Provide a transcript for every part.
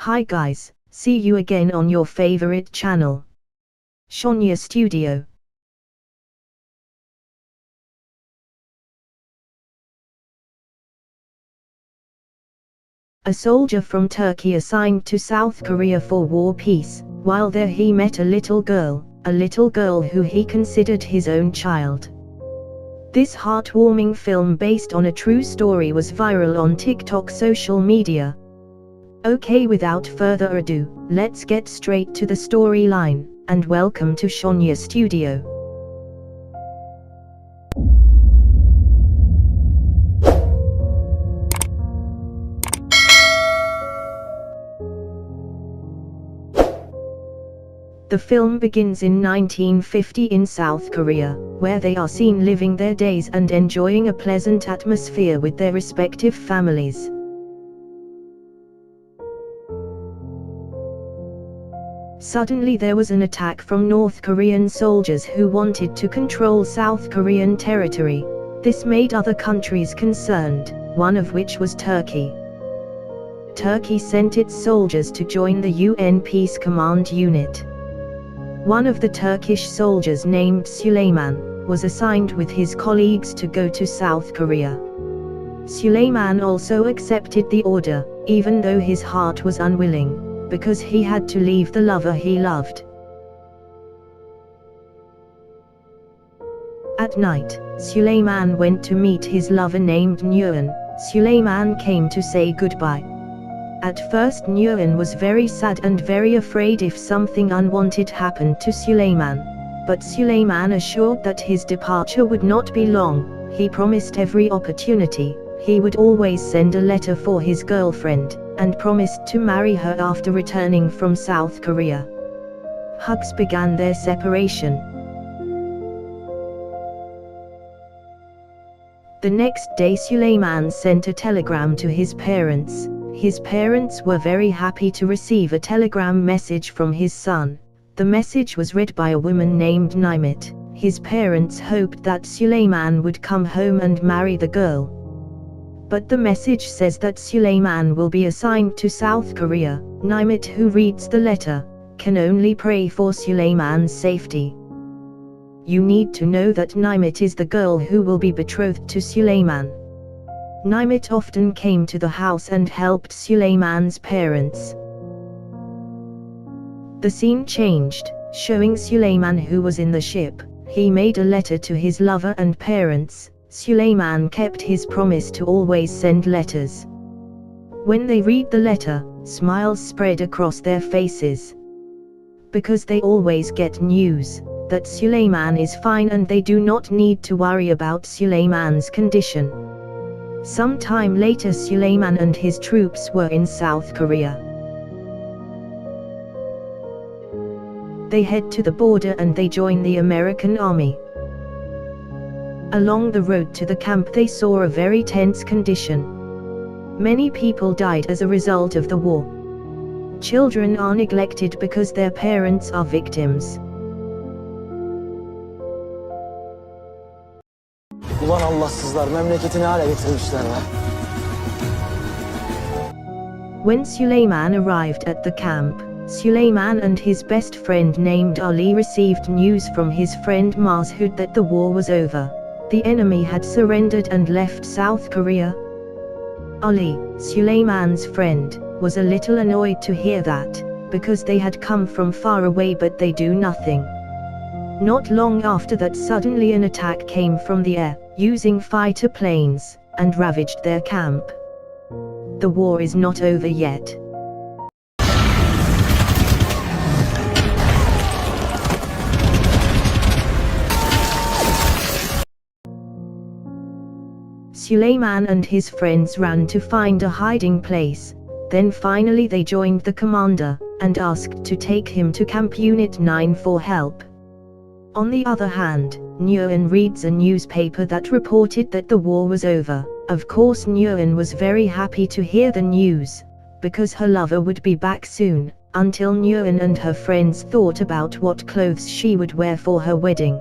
Hi guys, see you again on your favorite channel, Shonya Studio. A soldier from Turkey assigned to South Korea for war peace. While there he met a little girl who he considered his own child. This heartwarming film based on a true story was viral on TikTok social media. Okay, without further ado, let's get straight to the storyline, and welcome to Shonya Studio. The film begins in 1950 in South Korea, where they are seen living their days and enjoying a pleasant atmosphere with their respective families. Suddenly there was an attack from North Korean soldiers who wanted to control South Korean territory. This made other countries concerned, one of which was Turkey. Turkey sent its soldiers to join the UN Peace Command Unit. One of the Turkish soldiers named Süleyman was assigned with his colleagues to go to South Korea. Süleyman also accepted the order, even though his heart was unwilling, because he had to leave the lover he loved. At night, Süleyman went to meet his lover named Nguyen. Süleyman came to say goodbye. At first Nguyen was very sad and very afraid if something unwanted happened to Süleyman. But Süleyman assured that his departure would not be long. He promised every opportunity, he would always send a letter for his girlfriend, and promised to marry her after returning from South Korea. Hugs began their separation. The next day Süleyman sent a telegram to his parents. His parents were very happy to receive a telegram message from his son. The message was read by a woman named Nimet. His parents hoped that Süleyman would come home and marry the girl. But the message says that Süleyman will be assigned to South Korea. Nimet, who reads the letter, can only pray for Süleyman's safety. You need to know that Nimet is the girl who will be betrothed to Süleyman. Nimet often came to the house and helped Süleyman's parents. The scene changed, showing Süleyman who was in the ship. He made a letter to his lover and parents. Süleyman kept his promise to always send letters. When they read the letter, smiles spread across their faces. Because they always get news that Süleyman is fine and they do not need to worry about Süleyman's condition. Some time later Süleyman and his troops were in South Korea. They head to the border and they join the American army. Along the road to the camp they saw a very tense condition. Many people died as a result of the war. Children are neglected because their parents are victims. Ulan Allahsızlar, memleketini hale getirmişler lan. When Süleyman arrived at the camp, Süleyman and his best friend named Ali received news from his friend Mashoud that the war was over. The enemy had surrendered and left South Korea. Ali, Süleyman's friend, was a little annoyed to hear that, because they had come from far away but they do nothing. Not long after that suddenly an attack came from the air, using fighter planes, and ravaged their camp. The war is not over yet. Süleyman and his friends ran to find a hiding place. Then finally they joined the commander, and asked to take him to Camp Unit 9 for help. On the other hand, Nguyen reads a newspaper that reported that the war was over. Of course Nguyen was very happy to hear the news, because her lover would be back soon. Until Nguyen and her friends thought about what clothes she would wear for her wedding.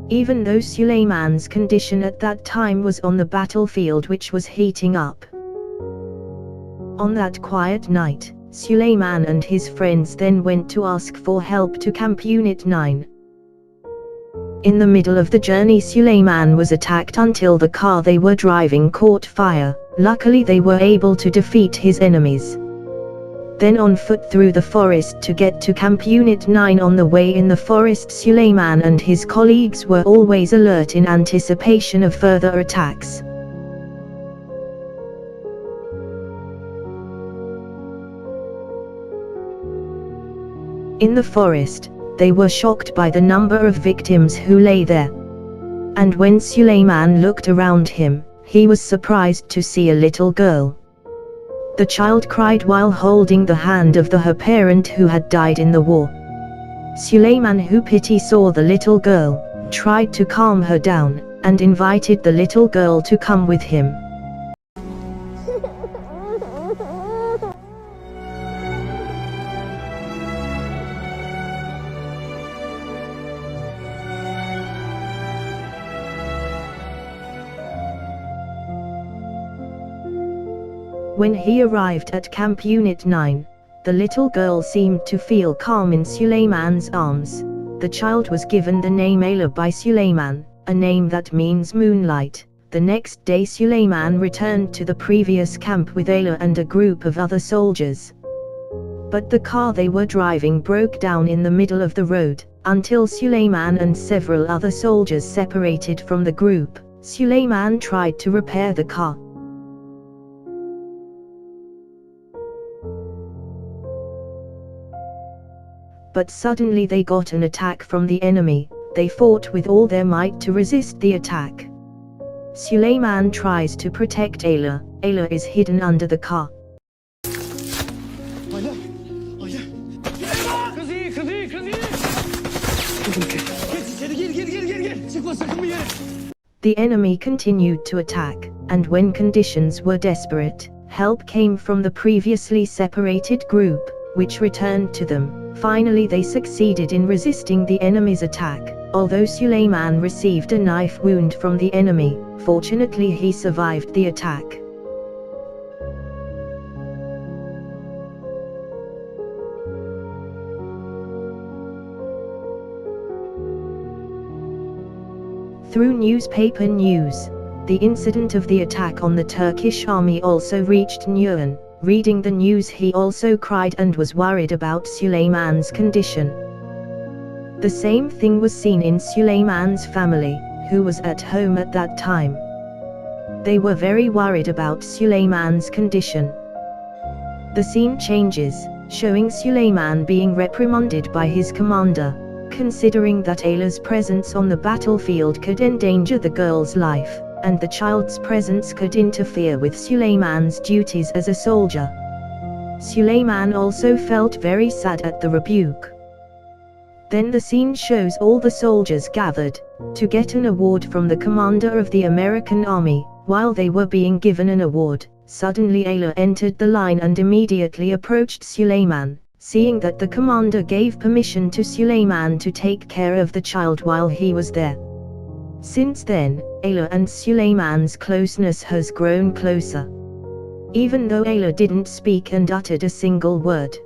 Even though Süleyman's condition at that time was on the battlefield which was heating up. On that quiet night, Suleiman and his friends then went to ask for help to Camp Unit 9. In the middle of the journey, Suleiman was attacked until the car they were driving caught fire. Luckily they were able to defeat his enemies. Then on foot through the forest to get to Camp Unit 9. On the way in the forest, Suleiman and his colleagues were always alert in anticipation of further attacks. In the forest, they were shocked by the number of victims who lay there. And when Suleiman looked around him, he was surprised to see a little girl. The child cried while holding the hand of her parent who had died in the war. Suleiman, who pity saw the little girl, tried to calm her down, and invited the little girl to come with him. When he arrived at Camp Unit 9, the little girl seemed to feel calm in Suleiman's arms. The child was given the name Ayla by Suleiman, a name that means moonlight. The next day Suleiman returned to the previous camp with Ayla and a group of other soldiers. But the car they were driving broke down in the middle of the road. Until Suleiman and several other soldiers separated from the group, Suleiman tried to repair the car. But suddenly they got an attack from the enemy. They fought with all their might to resist the attack. Suleiman tries to protect Ayla. Ayla is hidden under the car. Ayla! Ayla! Kız iyi, kız iyi, kız iyi! Geç içeri, gir. Çıkma sakın bir yere. The enemy continued to attack, and when conditions were desperate, help came from the previously separated group, which returned to them. Finally they succeeded in resisting the enemy's attack, although Suleiman received a knife wound from the enemy. Fortunately he survived the attack. Through newspaper news, the incident of the attack on the Turkish army also reached Nuran. Reading the news he also cried and was worried about Suleiman's condition. The same thing was seen in Suleiman's family, who was at home at that time. They were very worried about Suleiman's condition. The scene changes, showing Suleiman being reprimanded by his commander, considering that Ayla's presence on the battlefield could endanger the girl's life, and the child's presence could interfere with Suleiman's duties as a soldier. Suleiman also felt very sad at the rebuke. Then the scene shows all the soldiers gathered to get an award from the commander of the American army. While they were being given an award, suddenly Ayla entered the line and immediately approached Suleiman, seeing that the commander gave permission to Suleiman to take care of the child while he was there. Since then, Ayla and Suleiman's closeness has grown closer. Even though Ayla didn't speak and uttered a single word.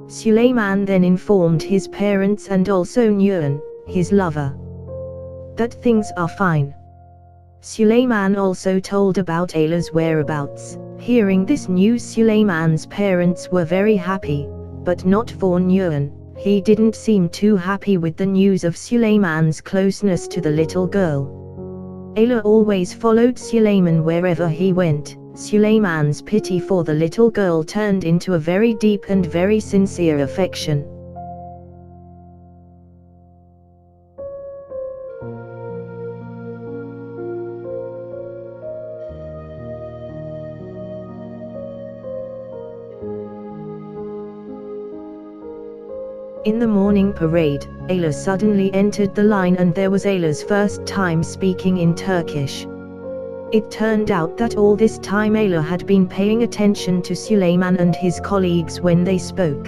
Suleiman then informed his parents and also Nuran, his lover, that things are fine. Suleiman also told about Ayla's whereabouts. Hearing this news, Suleiman's parents were very happy, but not for Nuran. He didn't seem too happy with the news of Suleiman's closeness to the little girl. Ayla always followed Suleiman wherever he went. Suleiman's pity for the little girl turned into a very deep and very sincere affection. In the morning parade, Ayla suddenly entered the line and there was Ayla's first time speaking in Turkish. It turned out that all this time Ayla had been paying attention to Suleiman and his colleagues when they spoke.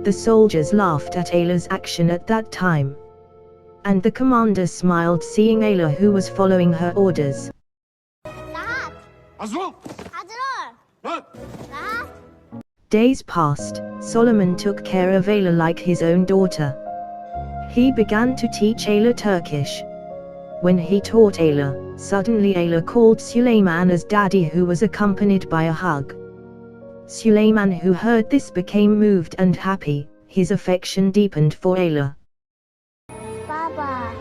The soldiers laughed at Ayla's action at that time. And the commander smiled seeing Ayla, who was following her orders. Hazır ol. Hazır ol. Dön. Days passed. Solomon took care of Ayla like his own daughter. He began to teach Ayla Turkish. When he taught Ayla, suddenly Ayla called Süleyman as daddy, who was accompanied by a hug. Süleyman, who heard this, became moved and happy. His affection deepened for Ayla. Baba.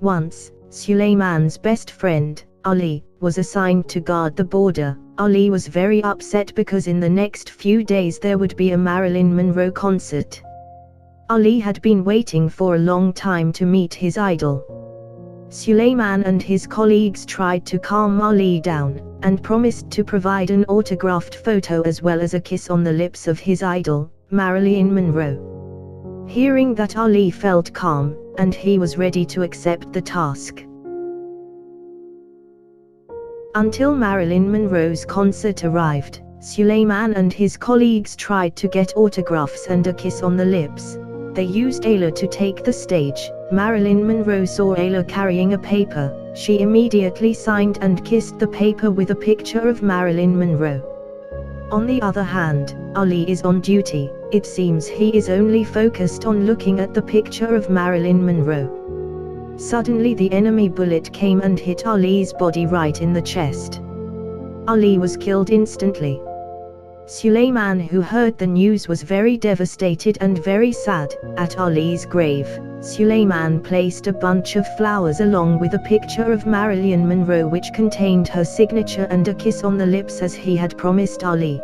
Once, Süleyman's best friend, Ali, was assigned to guard the border. Ali was very upset because in the next few days there would be a Marilyn Monroe concert. Ali had been waiting for a long time to meet his idol. Süleyman and his colleagues tried to calm Ali down, and promised to provide an autographed photo as well as a kiss on the lips of his idol, Marilyn Monroe. Hearing that, Ali felt calm, and he was ready to accept the task. Until Marilyn Monroe's concert arrived, Süleyman and his colleagues tried to get autographs and a kiss on the lips. They used Ayla to take the stage. Marilyn Monroe saw Ayla carrying a paper. She immediately signed and kissed the paper with a picture of Marilyn Monroe. On the other hand, Ali is on duty. It seems he is only focused on looking at the picture of Marilyn Monroe. Suddenly the enemy bullet came and hit Ali's body right in the chest. Ali was killed instantly. Süleyman, who heard the news, was very devastated and very sad. At Ali's grave, Süleyman placed a bunch of flowers along with a picture of Marilyn Monroe which contained her signature and a kiss on the lips as he had promised Ali.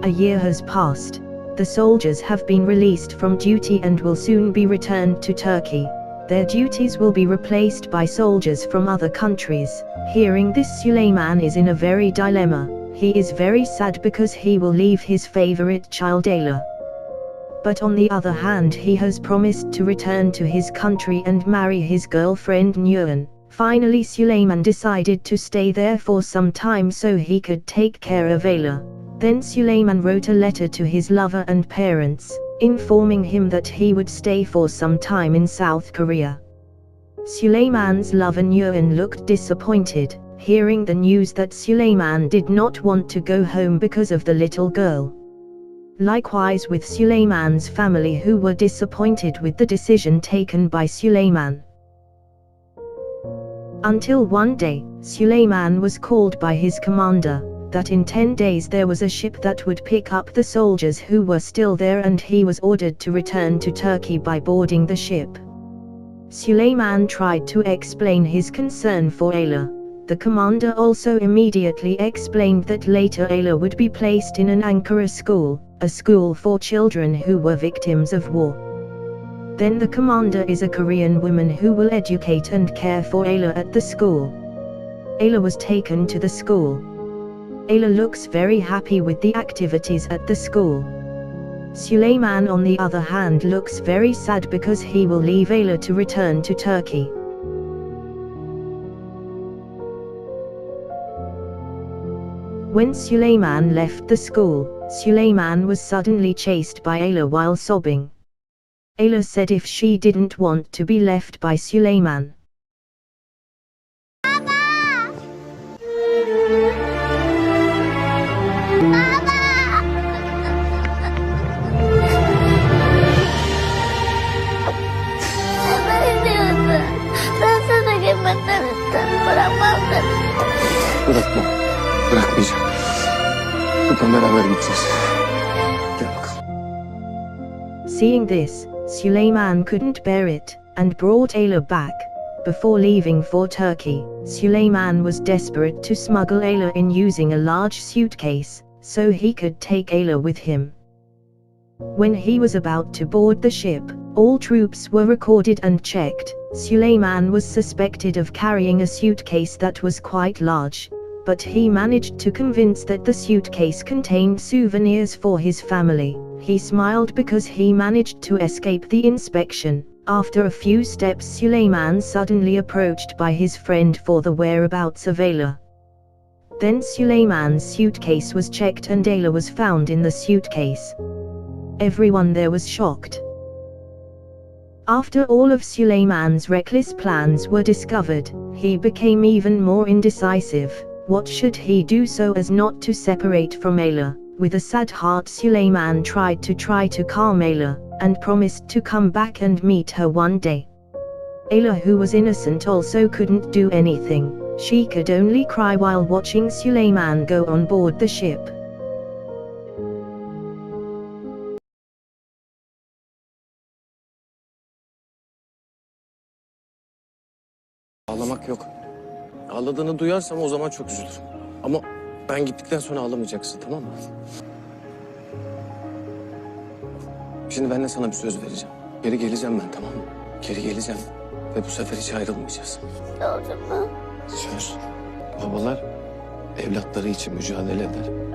A year has passed. The soldiers have been released from duty and will soon be returned to Turkey. Their duties will be replaced by soldiers from other countries. Hearing this, Süleyman is in a very dilemma. He is very sad because he will leave his favorite child Ayla. But on the other hand, he has promised to return to his country and marry his girlfriend Nuan. Finally, Süleyman decided to stay there for some time so he could take care of Ayla. Then Süleyman wrote a letter to his lover and parents, informing him that he would stay for some time in South Korea. Süleyman's lover Nuan looked disappointed, hearing the news that Süleyman did not want to go home because of the little girl. Likewise with Süleyman's family, who were disappointed with the decision taken by Süleyman. Until one day, Süleyman was called by his commander, that in 10 days there was a ship that would pick up the soldiers who were still there, and he was ordered to return to Turkey by boarding the ship. Süleyman tried to explain his concern for Ayla. The commander also immediately explained that later Ayla would be placed in an Ankara school, a school for children who were victims of war. Then the commander is a Korean woman who will educate and care for Ayla at the school. Ayla was taken to the school. Ayla looks very happy with the activities at the school. Süleyman, on the other hand, looks very sad because he will leave Ayla to return to Turkey. When Süleyman left the school, Süleyman was suddenly chased by Ayla while sobbing. Ayla said if she didn't want to be left by Süleyman. Bırakma. Bırakmayacağım. Buradan beraber gideceğiz. Gel bakalım. Seeing this, Süleyman couldn't bear it, and brought Ayla back. Before leaving for Turkey, Süleyman was desperate to smuggle Ayla in using a large suitcase, so he could take Ayla with him. When he was about to board the ship, all troops were recorded and checked. Süleyman was suspected of carrying a suitcase that was quite large, but he managed to convince that the suitcase contained souvenirs for his family. He smiled because he managed to escape the inspection. After a few steps, Suleiman suddenly approached by his friend for the whereabouts of Ayla. Then Suleiman's suitcase was checked and Ayla was found in the suitcase. Everyone there was shocked. After all of Suleiman's reckless plans were discovered, he became even more indecisive. What should he do so as not to separate from Ayla? With a sad heart, Suleiman tried to calm Ayla, and promised to come back and meet her one day. Ayla, who was innocent, also couldn't do anything. She could only cry while watching Suleiman go on board the ship. Ağlamak yok. Ağladığını duyarsam o zaman çok üzülürüm. Ama ben gittikten sonra ağlamayacaksın, tamam mı? Şimdi ben de sana bir söz vereceğim. Geri geleceğim ben, tamam mı? Geri geleceğim. Ve bu sefer hiç ayrılmayacağız. Doğru mu? Söz. Babalar evlatları için mücadele eder.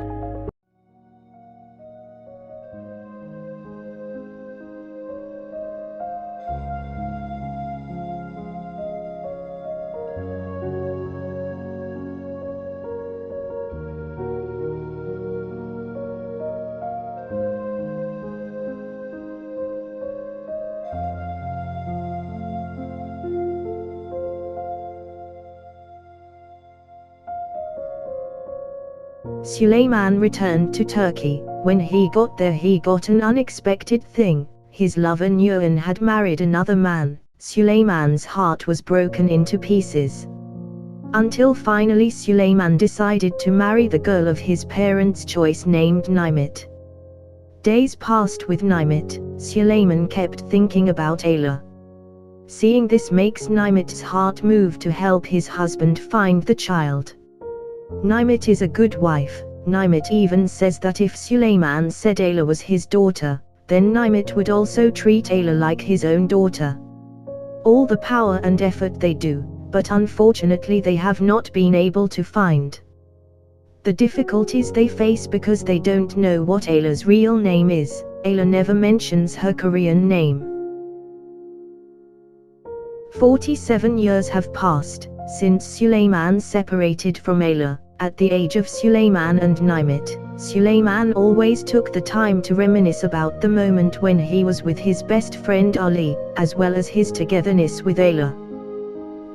Suleiman returned to Turkey. When he got there, he got an unexpected thing. His lover Nuran had married another man. Suleiman's heart was broken into pieces. Until finally Suleiman decided to marry the girl of his parents' choice named Nimet. Days passed with Nimet. Suleiman kept thinking about Ayla. Seeing this makes Nimet's heart move to help his husband find the child. Nimet is a good wife. Nimet even says that if Suleiman said Ayla was his daughter, then Nimet would also treat Ayla like his own daughter. All the power and effort they do, but unfortunately they have not been able to find. The difficulties they face because they don't know what Ayla's real name is. Ayla never mentions her Korean name. 47 years have passed since Suleiman separated from Ayla. At the age of Suleiman and Nimet, Suleiman always took the time to reminisce about the moment when he was with his best friend Ali, as well as his togetherness with Ayla.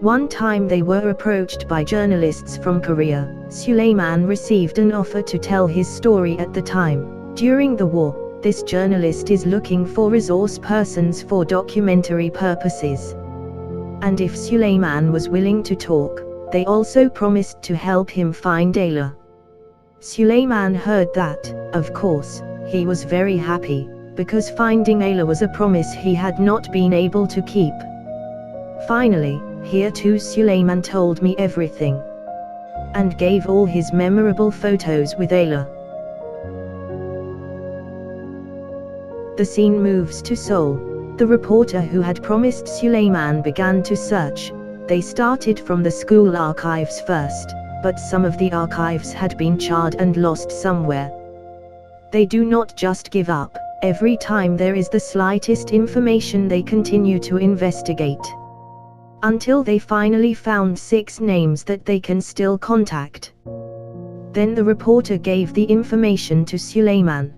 One time they were approached by journalists from Korea. Suleiman received an offer to tell his story at the time. During the war, this journalist is looking for resource persons for documentary purposes. And if Suleiman was willing to talk, they also promised to help him find Ayla. Suleiman heard that. Of course, he was very happy, because finding Ayla was a promise he had not been able to keep. Finally, here too Suleiman told me everything, and gave all his memorable photos with Ayla. The scene moves to Seoul. The reporter who had promised Suleiman began to search. They started from the school archives first, but some of the archives had been charred and lost somewhere. They do not just give up. Every time there is the slightest information, they continue to investigate, until they finally found 6 names that they can still contact. Then the reporter gave the information to Suleiman.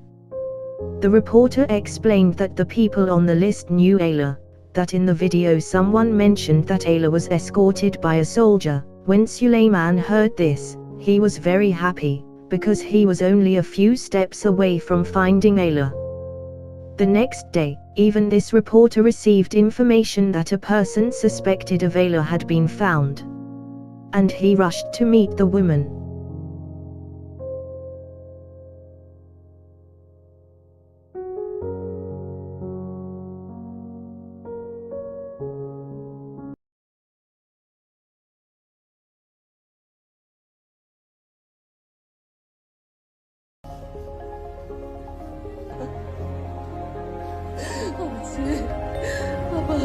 The reporter explained that the people on the list knew Ayla, that in the video someone mentioned that Ayla was escorted by a soldier. When Suleiman heard this, he was very happy, because he was only a few steps away from finding Ayla. The next day, even this reporter received information that a person suspected of Ayla had been found, and he rushed to meet the woman. 아버지, 아빠.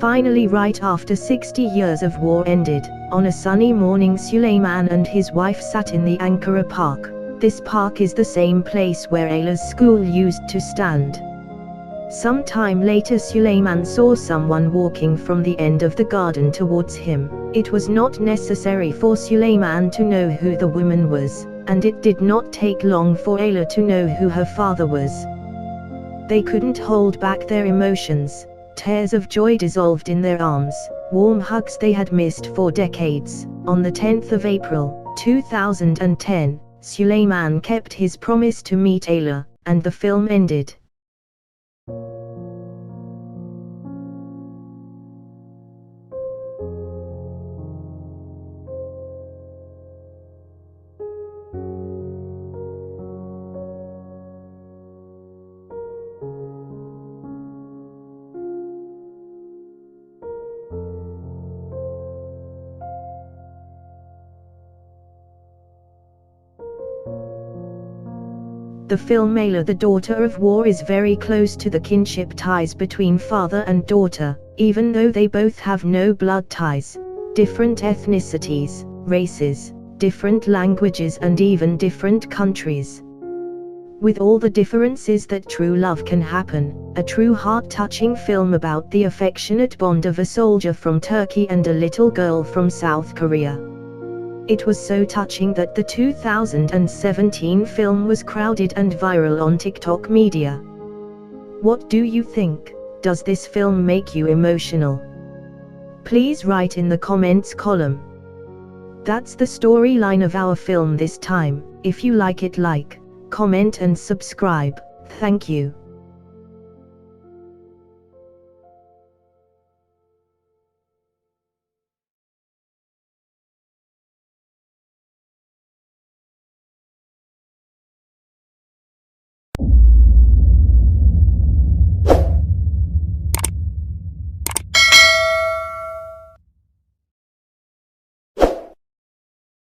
Finally, right after 60 years of war ended, on a sunny morning Suleiman and his wife sat in the Ankara Park. This park is the same place where Ayla's school used to stand. Some time later Suleiman saw someone walking from the end of the garden towards him. It was not necessary for Suleiman to know who the woman was, and it did not take long for Ayla to know who her father was. They couldn't hold back their emotions. Tears of joy dissolved in their arms, warm hugs they had missed for decades. On the 10th of April, 2010, Suleiman kept his promise to meet Ayla, and the film ended. The film Ayla, the Daughter of War, is very close to the kinship ties between father and daughter, even though they both have no blood ties, different ethnicities, races, different languages and even different countries. With all the differences that true love can happen, a true heart-touching film about the affectionate bond of a soldier from Turkey and a little girl from South Korea. It was so touching that the 2017 film was crowded and viral on TikTok media. What do you think? Does this film make you emotional? Please write in the comments column. That's the storyline of our film this time. If you like it, like, comment and subscribe. Thank you.